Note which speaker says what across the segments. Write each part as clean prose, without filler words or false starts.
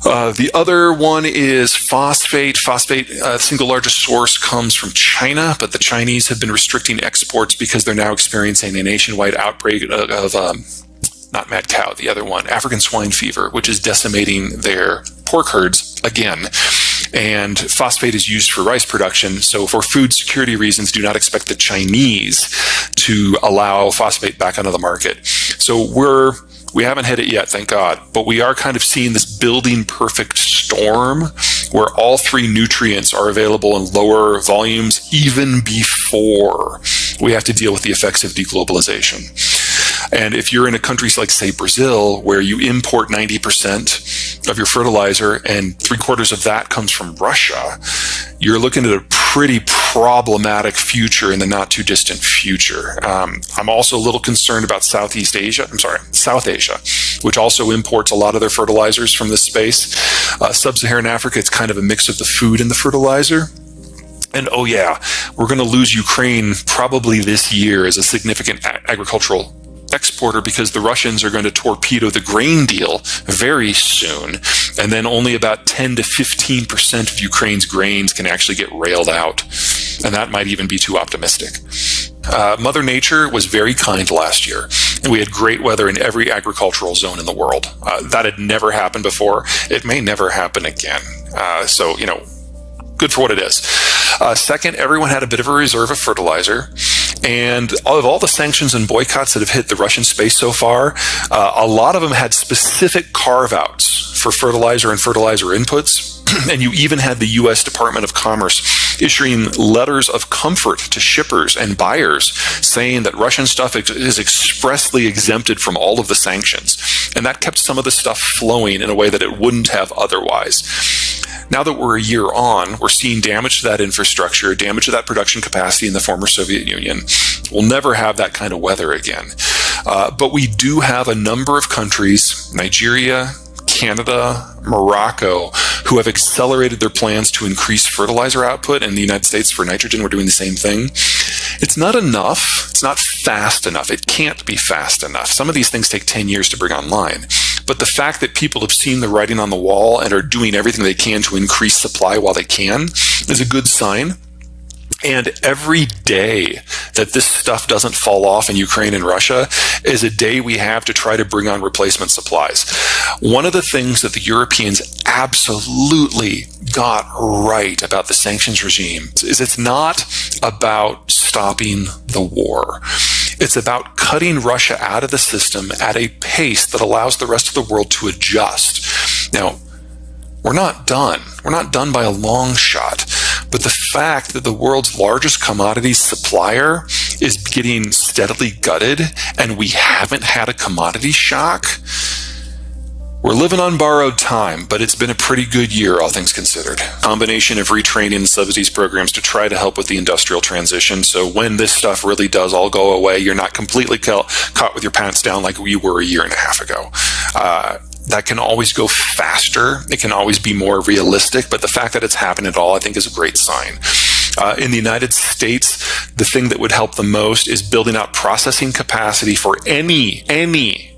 Speaker 1: The other one is phosphate. Phosphate, single largest source, comes from China, but the Chinese have been restricting exports because they're now experiencing a nationwide outbreak of not mad cow, the other one, African swine fever, which is decimating their pork herds again. And phosphate is used for rice production. So for food security reasons, do not expect the Chinese to allow phosphate back onto the market. So we haven't hit it yet, thank God, but we are kind of seeing this building perfect storm where all three nutrients are available in lower volumes even before we have to deal with the effects of deglobalization. And if you're in a country like, say, Brazil, where you import 90% of your fertilizer and 3/4 of that comes from Russia, you're looking at a pretty problematic future in the not too distant future. I'm also a little concerned about South Asia, which also imports a lot of their fertilizers from this space. Sub-Saharan Africa, it's kind of a mix of the food and the fertilizer. And oh yeah, we're going to lose Ukraine probably this year as a significant agricultural exporter because the Russians are going to torpedo the grain deal very soon. And then only about 10 to 15% of Ukraine's grains can actually get railed out. And that might even be too optimistic. Mother Nature was very kind last year, and we had great weather in every agricultural zone in the world. That had never happened before. It may never happen again. So, good for what it is. Second, everyone had a bit of a reserve of fertilizer. And of all the sanctions and boycotts that have hit the Russian space so far, a lot of them had specific carve-outs for fertilizer and fertilizer inputs. And you even had the U.S. Department of Commerce issuing letters of comfort to shippers and buyers saying that Russian stuff is expressly exempted from all of the sanctions. And that kept some of the stuff flowing in a way that it wouldn't have otherwise. Now that we're a year on, we're seeing damage to that infrastructure, damage to that production capacity in the former Soviet Union. We'll never have that kind of weather again. But we do have a number of countries, Nigeria, Canada, Morocco, who have accelerated their plans to increase fertilizer output. In the United States, for nitrogen, we're doing the same thing. It's not enough. It's not fast enough. It can't be fast enough. Some of these things take 10 years to bring online. But the fact that people have seen the writing on the wall and are doing everything they can to increase supply while they can is a good sign. And every day that this stuff doesn't fall off in Ukraine and Russia is a day we have to try to bring on replacement supplies. One of the things that the Europeans absolutely got right about the sanctions regime is it's not about stopping the war. It's about cutting Russia out of the system at a pace that allows the rest of the world to adjust. Now, we're not done. We're not done by a long shot. But the fact that the world's largest commodities supplier is getting steadily gutted and we haven't had a commodity shock, we're living on borrowed time, but it's been a pretty good year, all things considered. Combination of retraining and subsidies programs to try to help with the industrial transition. So when this stuff really does all go away, you're not completely caught with your pants down like we were a year and a half ago. That can always go faster. It can always be more realistic, but the fact that it's happened at all, I think, is a great sign. In the United States, the thing that would help the most is building out processing capacity for any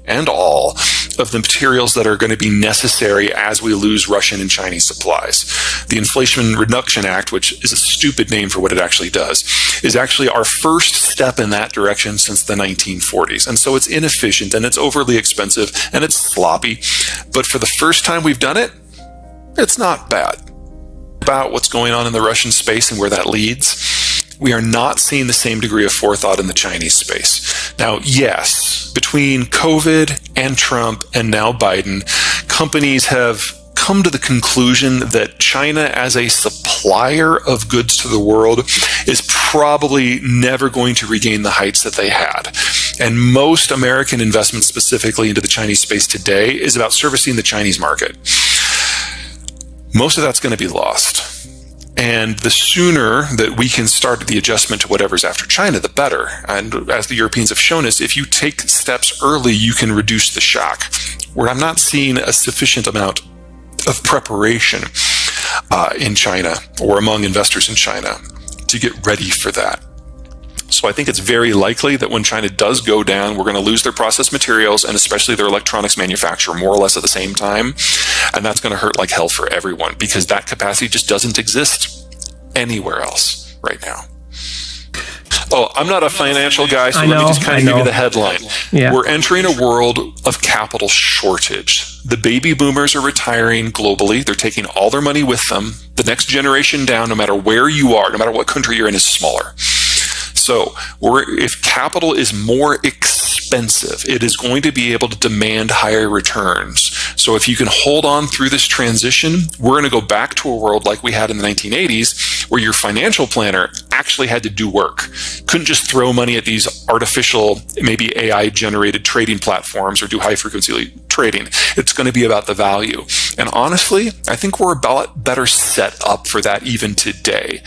Speaker 1: and all of the materials that are going to be necessary as we lose Russian and Chinese supplies. The Inflation Reduction Act, which is a stupid name for what it actually does, is actually our first step in that direction since the 1940s. And so it's inefficient and it's overly expensive and it's sloppy. But for the first time we've done it, it's not bad. About what's going on in the Russian space and where that leads, we are not seeing the same degree of forethought in the Chinese space. Now, yes, between COVID and Trump and now Biden, companies have come to the conclusion that China as a supplier of goods to the world is probably never going to regain the heights that they had. And most American investment specifically into the Chinese space today is about servicing the Chinese market. Most of that's going to be lost. And the sooner that we can start the adjustment to whatever's after China, the better. And as the Europeans have shown us, if you take steps early, you can reduce the shock. Where I'm not seeing a sufficient amount of preparation in China or among investors in China to get ready for that. So I think it's very likely that when China does go down, we're going to lose their processed materials and especially their electronics manufacturer more or less at the same time. And that's going to hurt like hell for everyone because that capacity just doesn't exist anywhere else right now. Oh, I'm not a financial guy, so let me just kind of give you the headline.
Speaker 2: Yeah.
Speaker 1: We're entering a world of capital shortage. The baby boomers are retiring globally. They're taking all their money with them. The next generation down, no matter where you are, no matter what country you're in, is smaller. So if capital is more expensive, it is going to be able to demand higher returns. So if you can hold on through this transition, we're going to go back to a world like we had in the 1980s where your financial planner actually had to do work. Couldn't just throw money at these artificial, maybe AI-generated trading platforms or do high-frequency trading. It's going to be about the value. And honestly, I think we're about better set up for that even today.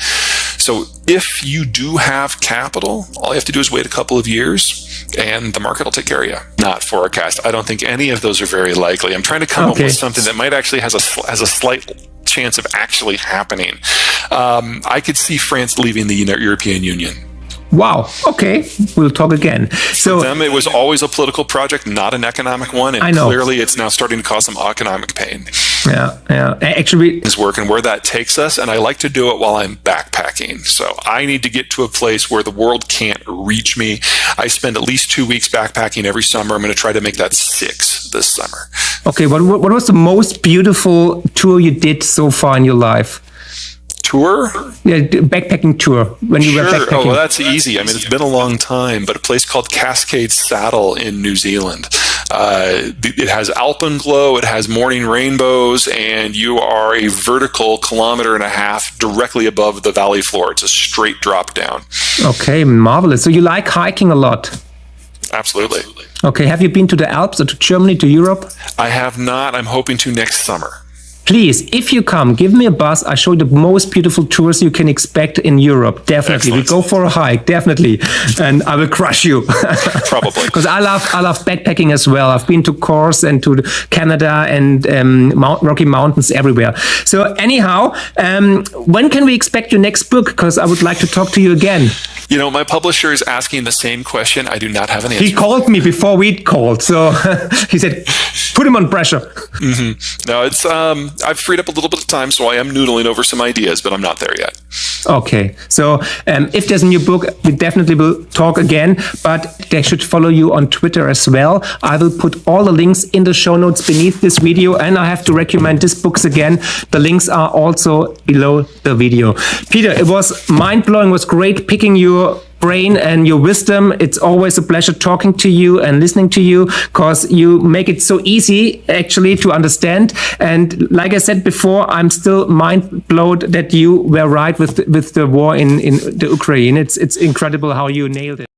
Speaker 1: So if you do have capital, all you have to do is wait a couple of years and the market will take care of you. Not forecast. I don't think any of those are very likely. I'm trying to come up with something that might actually has a slight chance of actually happening. I could see France leaving the European Union.
Speaker 2: Wow. Okay. We'll talk again. So
Speaker 1: for them, it was always a political project, not an economic one. And clearly it's now starting to cause some economic pain.
Speaker 2: Yeah. Actually,
Speaker 1: is working where that takes us. And I like to do it while I'm backpacking. So I need to get to a place where the world can't reach me. I spend at least 2 weeks backpacking every summer. I'm going to try to make that 6 this summer.
Speaker 2: Okay. What was the most beautiful tour you did so far in your life?
Speaker 1: Tour?
Speaker 2: Yeah, backpacking tour. When you were backpacking.
Speaker 1: Oh, well, that's easy. I mean, it's been a long time, but a place called Cascade Saddle in New Zealand. It has alpenglow, it has morning rainbows, and you are a vertical 1.5 kilometers directly above the valley floor. It's a straight drop down.
Speaker 2: Okay, marvelous. So you like hiking a lot?
Speaker 1: Absolutely.
Speaker 2: Okay, have you been to the Alps or to Germany, to Europe?
Speaker 1: I have not. I'm hoping to next summer.
Speaker 2: Please, if you come, give me a buzz. I show you the most beautiful tours you can expect in Europe. Definitely. Excellent. We go for a hike, definitely. And I will crush you.
Speaker 1: Probably.
Speaker 2: Because I love backpacking as well. I've been to Corse and to Canada and Rocky Mountains everywhere. So anyhow, when can we expect your next book? Because I would like to talk to you again.
Speaker 1: You know, my publisher is asking the same question. I do not have an answer.
Speaker 2: He called me before we called. So he said, put him on pressure.
Speaker 1: Mm-hmm. No, it's I've freed up a little bit of time, so I am noodling over some ideas, but I'm not there yet.
Speaker 2: Okay. So if there's a new book, we definitely will talk again, but they should follow you on Twitter as well. I will put all the links in the show notes beneath this video, and I have to recommend these books again. The links are also below the video. Peter, it was mind-blowing. It was great picking your brain and your wisdom. It's always a pleasure talking to you and listening to you because you make it so easy actually to understand. And like I said before, I'm still mind blown that you were right with the war in the Ukraine. It's incredible how you nailed it.